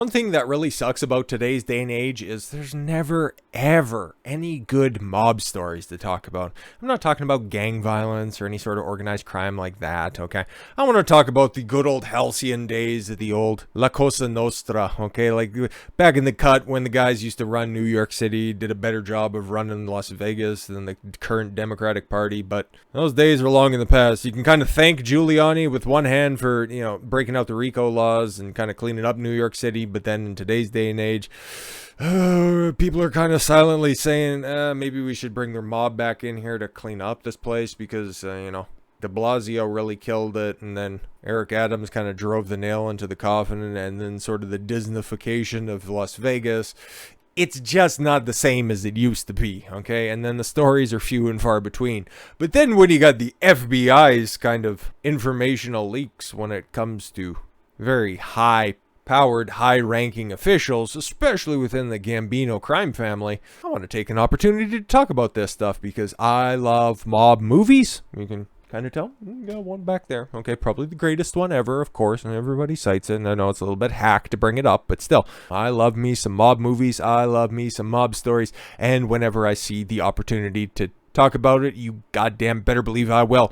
One thing that really sucks about today's day and age is there's never, ever any good mob stories to talk about. I'm not talking about gang violence or any sort of organized crime like that, okay? I want to talk about the good old halcyon days of the old La Cosa Nostra, okay? Like back in the cut when the guys used to run New York City, did a better job of running Las Vegas than the current Democratic Party, but those days are long in the past. You can kind of thank Giuliani with one hand for, breaking out the RICO laws and kind of cleaning up New York City. But then in today's day and age, people are kind of silently saying, maybe we should bring their mob back in here to clean up this place because, de Blasio really killed it. And then Eric Adams kind of drove the nail into the coffin, and then sort of the Disneyfication of Las Vegas. It's just not the same as it used to be, okay? And then the stories are few and far between. But then when you got the FBI's kind of informational leaks when it comes to very high-powered, high-ranking officials, especially within the Gambino crime family, I want to take an opportunity to talk about this stuff because I love mob movies. You can kind of tell. Got one back there. Okay, probably the greatest one ever, of course, and everybody cites it, and I know it's a little bit hack to bring it up, but still, I love me some mob movies, I love me some mob stories, and whenever I see the opportunity to talk about it, you goddamn better believe I will.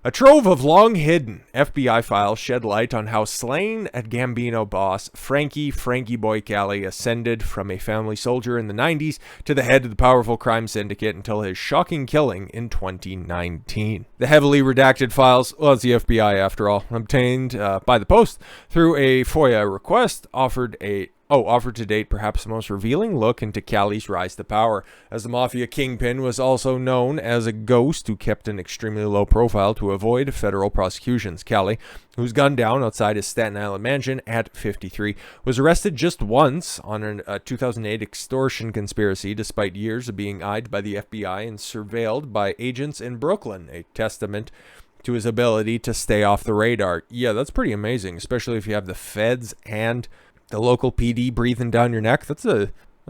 A trove of long-hidden FBI files shed light on how slain at Gambino boss Franky Boy Cali ascended from a family soldier in the 90s to the head of the powerful crime syndicate until his shocking killing in 2019. The heavily redacted files, well, it's the FBI after all, obtained by the Post through a FOIA request, offered to date perhaps the most revealing look into Cali's rise to power, as the Mafia kingpin was also known as a ghost who kept an extremely low profile to avoid federal prosecutions. Cali, who was gunned down outside his Staten Island mansion at 53, was arrested just once on a 2008 extortion conspiracy, despite years of being eyed by the FBI and surveilled by agents in Brooklyn, a testament to his ability to stay off the radar. Yeah, that's pretty amazing, especially if you have the feds and the local PD breathing down your neck. That's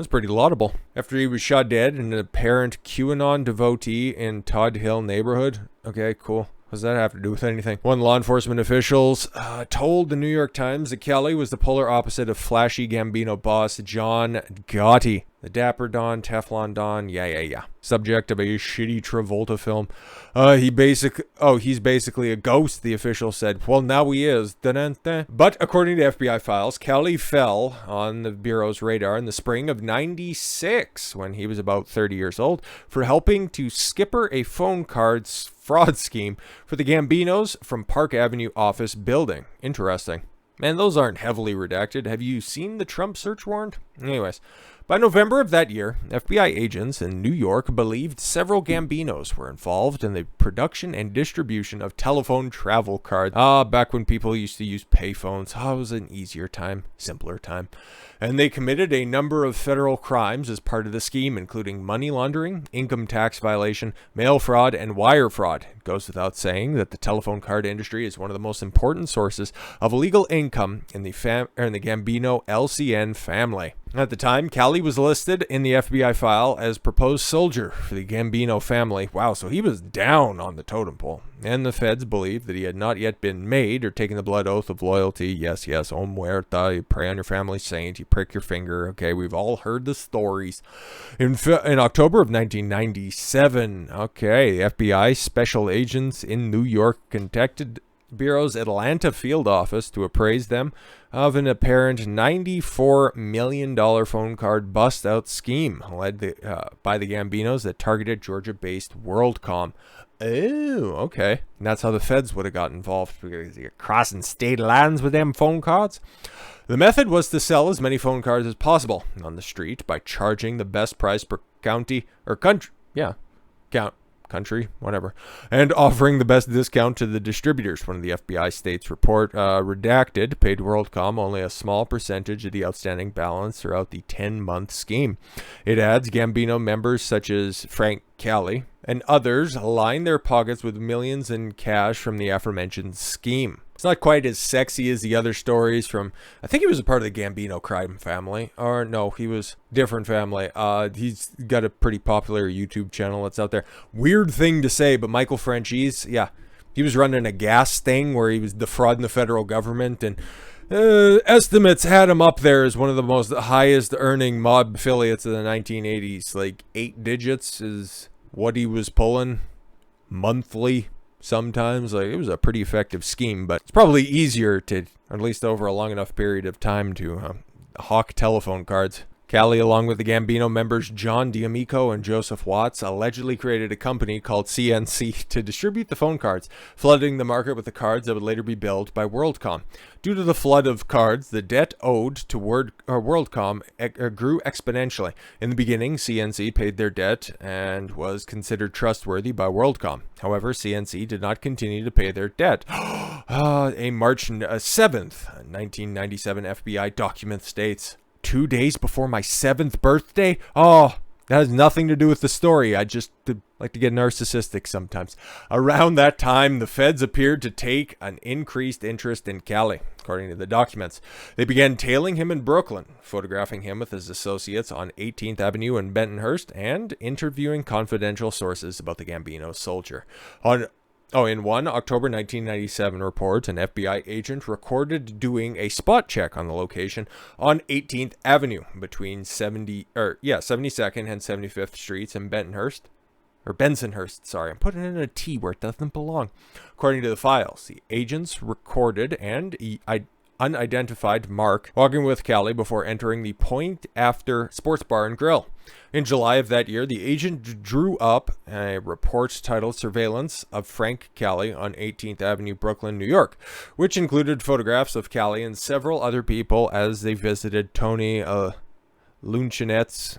pretty laudable. After he was shot dead in an apparent QAnon devotee in Todd Hill neighborhood. Okay, cool. What does that have to do with anything? One law enforcement officials told the New York Times that Cali was the polar opposite of flashy Gambino boss John Gotti. The Dapper Don, Teflon Don, yeah. Subject of a shitty Travolta film. He's basically a ghost, the official said. Well, now he is. Da-da-da. But according to FBI files, Cali fell on the Bureau's radar in the spring of '96, when he was about 30 years old, for helping to skipper a phone card fraud scheme for the Gambinos from Park Avenue office building. Interesting. Man, those aren't heavily redacted. Have you seen the Trump search warrant? Anyways, by November of that year, FBI agents in New York believed several Gambinos were involved in the production and distribution of telephone travel cards. Back when people used to use payphones. It was an easier time, simpler time. And they committed a number of federal crimes as part of the scheme, including money laundering, income tax violation, mail fraud, and wire fraud. It goes without saying that the telephone card industry is one of the most important sources of illegal income in the Gambino LCN family. At the time, Cali was listed in the FBI file as proposed soldier for the Gambino family. Wow, so he was down on the totem pole. And the feds believed that he had not yet been made or taken the blood oath of loyalty. Yes, o muerta, you pray on your family saint, you prick your finger. Okay, we've all heard the stories. In October of 1997, okay, the FBI special agents in New York contacted Bureau's Atlanta field office to appraise them of an apparent $94 million phone card bust-out scheme led by the Gambinos that targeted Georgia-based WorldCom. Oh, okay. And that's how the feds would have got involved, because you're crossing state lines with them phone cards. The method was to sell as many phone cards as possible on the street by charging the best price per county or country. Yeah, country, whatever, and offering the best discount to the distributors. One of the FBI states report, redacted, paid WorldCom only a small percentage of the outstanding balance throughout the 10-month scheme. It adds Gambino members such as Frank Cali and others line their pockets with millions in cash from the aforementioned scheme. It's not quite as sexy as the other stories from, I think he was a part of the Gambino crime family, or no, he was different family. He's got a pretty popular YouTube channel that's out there. Weird thing to say, but Michael Franchise, yeah, he was running a gas thing where he was defrauding the federal government, and Estimates had him up there as one of the most highest earning mob affiliates of the 1980s. Like 8 digits is what he was pulling monthly sometimes. Like, it was a pretty effective scheme, but it's probably easier to, at least over a long enough period of time, to hawk telephone cards. Cali, along with the Gambino members John D'Amico and Joseph Watts, allegedly created a company called CNC to distribute the phone cards, flooding the market with the cards that would later be billed by WorldCom. Due to the flood of cards, the debt owed to WorldCom grew exponentially. In the beginning, CNC paid their debt and was considered trustworthy by WorldCom. However, CNC did not continue to pay their debt. A March 7th, 1997 FBI document states, 2 days before my 7th birthday? Oh, that has nothing to do with the story. I just like to get narcissistic sometimes. Around that time, the feds appeared to take an increased interest in Cali, according to the documents. They began tailing him in Brooklyn, photographing him with his associates on 18th Avenue in Bentonhurst, and interviewing confidential sources about the Gambino soldier. In one October 1997 report, an FBI agent recorded doing a spot check on the location on 18th Avenue between 72nd and 75th Streets in Bensonhurst, sorry. I'm putting in a T where it doesn't belong. According to the files, the agents recorded and unidentified Mark walking with Cali before entering the Point After Sports Bar and Grill. In July of that year, the agent drew up a report titled Surveillance of Frank Cali on 18th Avenue, Brooklyn, New York, which included photographs of Cali and several other people as they visited Tony Lunchinette's,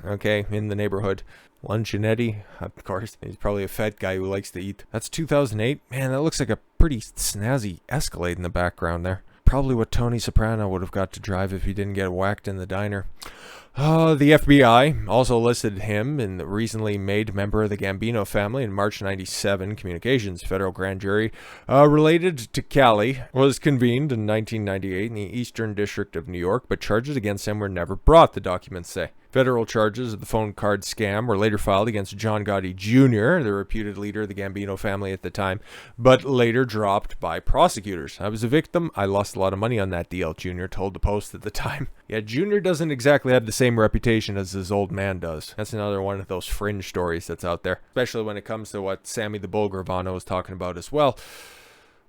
in the neighborhood. Lunchinetti, of course. He's probably a fat guy who likes to eat. That's 2008. Man, that looks like a pretty snazzy Escalade in the background there. Probably what Tony Soprano would have got to drive if he didn't get whacked in the diner. The FBI also listed him in the recently made member of the Gambino family in March 97 communications. Federal grand jury related to Cali was convened in 1998 in the Eastern District of New York, but charges against him were never brought, the documents say. Federal charges of the phone card scam were later filed against John Gotti Jr., the reputed leader of the Gambino family at the time, but later dropped by prosecutors. I was a victim. I lost a lot of money on that deal, Jr. told the Post at the time. Yeah, Jr. doesn't exactly have the same reputation as his old man does. That's another one of those fringe stories that's out there, especially when it comes to what Sammy the Bull Gravano was talking about as well.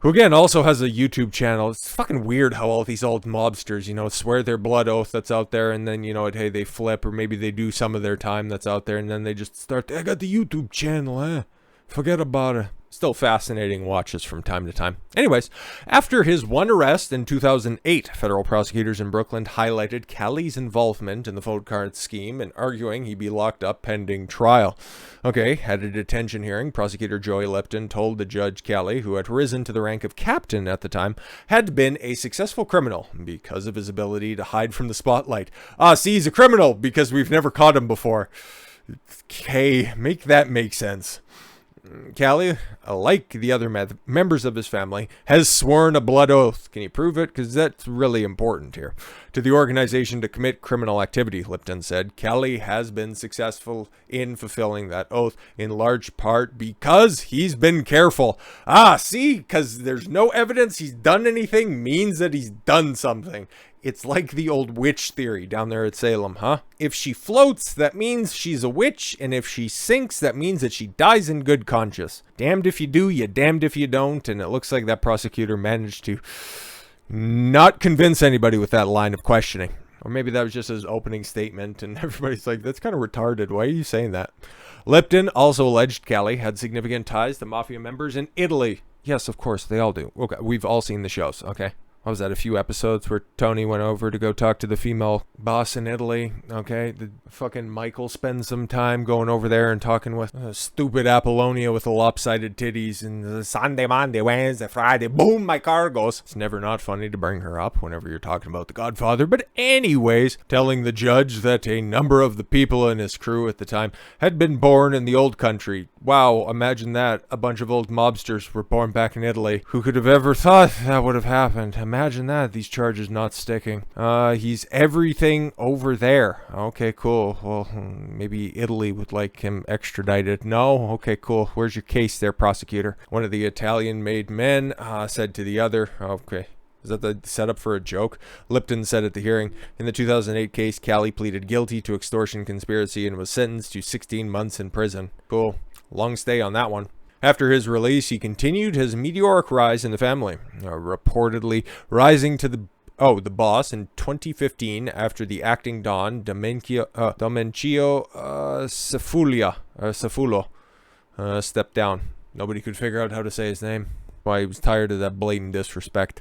Who again also has a YouTube channel. It's fucking weird how all these old mobsters, swear their blood oath that's out there, and then, hey, they flip, or maybe they do some of their time that's out there, and then they just start, I got the YouTube channel, forget about it. Still fascinating watches from time to time. Anyways, after his one arrest in 2008, federal prosecutors in Brooklyn highlighted Cali's involvement in the phone card scheme and arguing he be locked up pending trial. At a detention hearing, prosecutor Joey Lipton told the judge Cali, who had risen to the rank of captain at the time, had been a successful criminal because of his ability to hide from the spotlight. See, he's a criminal because we've never caught him before. Okay, make that make sense. Cali, like the other members of his family, has sworn a blood oath. Can you prove it? Because that's really important here. To the organization to commit criminal activity, Lipton said, Cali has been successful in fulfilling that oath, in large part because he's been careful. See? Because there's no evidence he's done anything means that he's done something. It's like the old witch theory down there at Salem, huh? If she floats, that means she's a witch, and if she sinks, that means that she dies in good conscience. Damned if you do, you damned if you don't, and it looks like that prosecutor managed to not convince anybody with that line of questioning. Or maybe that was just his opening statement, and everybody's like, that's kind of retarded. Why are you saying that? Lipton also alleged Cali had significant ties to Mafia members in Italy. Yes, of course, they all do. Okay, we've all seen the shows, okay? What was that, a few episodes where Tony went over to go talk to the female boss in Italy, The fucking Michael spends some time going over there and talking with stupid Apollonia with the lopsided titties, and the Sunday, Monday, Wednesday, Friday, boom, my car goes. It's never not funny to bring her up whenever you're talking about The Godfather, but anyways, telling the judge that a number of the people in his crew at the time had been born in the old country. Wow, imagine that. A bunch of old mobsters were born back in Italy. Who could have ever thought that would have happened? Imagine that, these charges not sticking. He's everything over there. Okay, cool. Well, maybe Italy would like him extradited. No? Okay, cool. Where's your case there, prosecutor? One of the Italian-made men said to the other, okay, Is that the setup for a joke? Lipton said at the hearing, in the 2008 case, Cali pleaded guilty to extortion conspiracy and was sentenced to 16 months in prison. Cool. Long stay on that one. After his release, he continued his meteoric rise in the family, reportedly rising to the boss in 2015 after the acting Don Domencio Cefulo stepped down. Nobody could figure out how to say his name. Why he was tired of that blatant disrespect.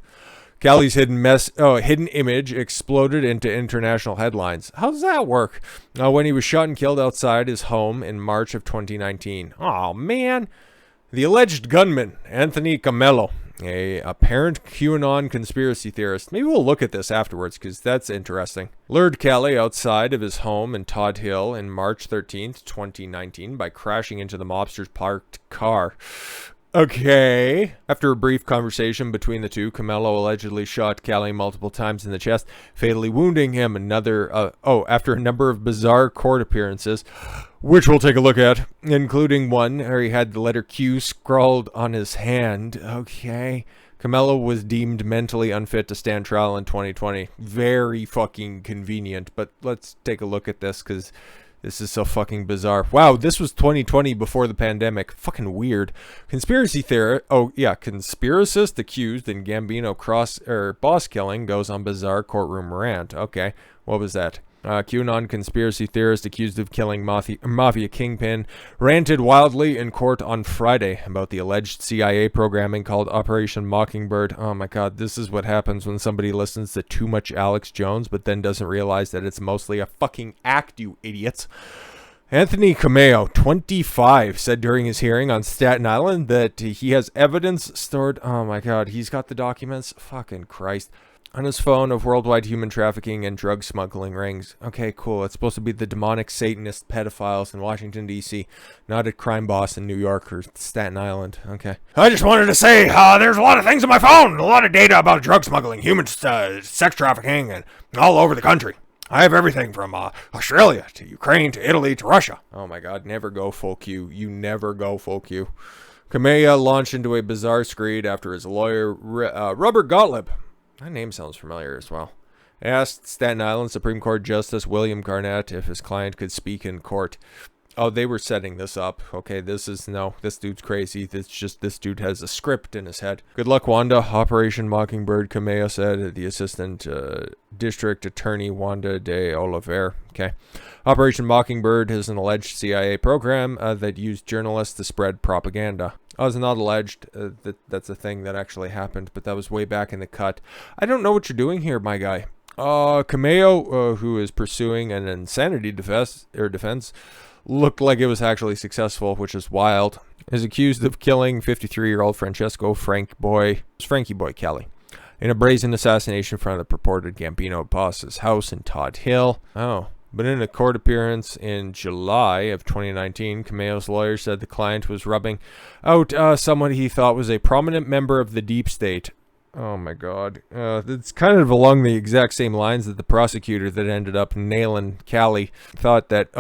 Cali's hidden image exploded into international headlines. How does that work? When he was shot and killed outside his home in March of 2019. Oh man. The alleged gunman, Anthony Comello, a apparent QAnon conspiracy theorist. Maybe we'll look at this afterwards because that's interesting. Lured Cali outside of his home in Todd Hill in March 13th, 2019 by crashing into the mobster's parked car. Okay. After a brief conversation between the two, Comello allegedly shot Cali multiple times in the chest, fatally wounding him. After a number of bizarre court appearances, which we'll take a look at, including one where he had the letter Q scrawled on his hand. Okay. Comello was deemed mentally unfit to stand trial in 2020. Very fucking convenient, but let's take a look at this because this is so fucking bizarre. Wow, this was 2020 before the pandemic. Fucking weird. Conspiracy theory. Oh, yeah. Conspiracist accused in Gambino boss killing goes on bizarre courtroom rant. Okay. What was that? QAnon conspiracy theorist accused of killing Mafia kingpin ranted wildly in court on Friday about the alleged CIA programming called Operation Mockingbird. Oh my god, this is what happens when somebody listens to too much Alex Jones but then doesn't realize that it's mostly a fucking act, you idiots. Anthony Comello, 25, said during his hearing on Staten Island that he has evidence stored. Oh my god, he's got the documents. Fucking Christ. On his phone of worldwide human trafficking and drug smuggling rings. Okay, cool. It's supposed to be the demonic Satanist pedophiles in Washington, D.C., not a crime boss in New York or Staten Island. Okay. I just wanted to say there's a lot of things on my phone, a lot of data about drug smuggling, human sex trafficking, and all over the country. I have everything from Australia to Ukraine to Italy to Russia. Oh my god, never go full Q. You never go full Q. Comello launched into a bizarre screed after his lawyer, Robert Gottlieb, that name sounds familiar as well, asked Staten Island Supreme Court Justice William Garnett if his client could speak in court. Oh, they were setting this up. Okay, this dude's crazy. This dude has a script in his head. Good luck, Wanda. Operation Mockingbird, Comello said, the assistant district attorney Wanda de Oliveira. Okay. Operation Mockingbird is an alleged CIA program that used journalists to spread propaganda. Oh, it's not alleged. That's a thing that actually happened, but that was way back in the cut. I don't know what you're doing here, my guy. Comello, who is pursuing an insanity defense, looked like it was actually successful, which is wild. Is accused of killing 53-year-old Franky Boy Cali in a brazen assassination in front of the purported Gambino boss's house in Todd Hill. Oh. But in a court appearance in July of 2019, Comello's lawyer said the client was rubbing out someone he thought was a prominent member of the deep state. Oh my god. It's kind of along the exact same lines that the prosecutor that ended up nailing Cali thought that,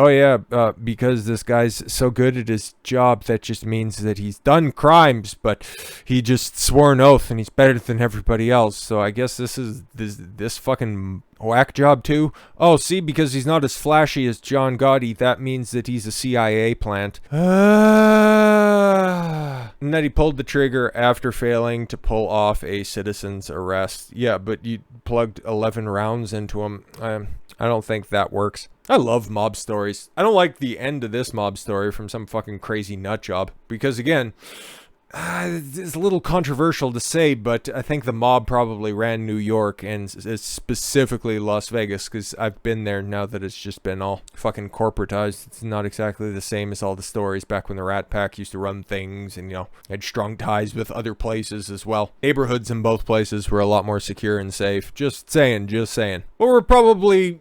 because this guy's so good at his job, that just means that he's done crimes, but he just swore an oath and he's better than everybody else. So I guess this is this fucking whack job too. Oh, see, because he's not as flashy as John Gotti, that means that he's a CIA plant. And that he pulled the trigger after failing to pull off a citizen's arrest. Yeah, but you plugged 11 rounds into him. I don't think that works. I love mob stories. I don't like the end of this mob story from some fucking crazy nut job. Because again, it's a little controversial to say, but I think the mob probably ran New York and specifically Las Vegas, because I've been there now that it's just been all fucking corporatized. It's not exactly the same as all the stories back when the Rat Pack used to run things and, had strong ties with other places as well. Neighborhoods in both places were a lot more secure and safe. Just saying. But we're probably,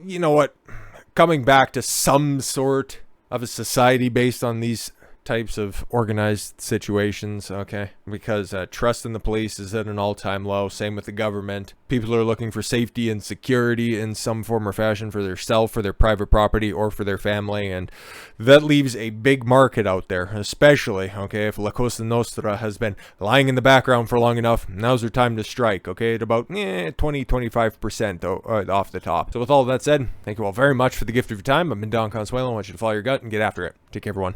coming back to some sort of a society based on these types of organized situations, okay? Because trust in the police is at an all-time low. Same with the government. People are looking for safety and security in some form or fashion for their self, for their private property, or for their family, and that leaves a big market out there, especially, okay, if La Cosa Nostra has been lying in the background for long enough. Now's their time to strike, okay, at about 20-25% off the top. So with all that said, thank you all very much for the gift of your time. I've been Don Consuelo. I want you to follow your gut and get after it. Take care, everyone.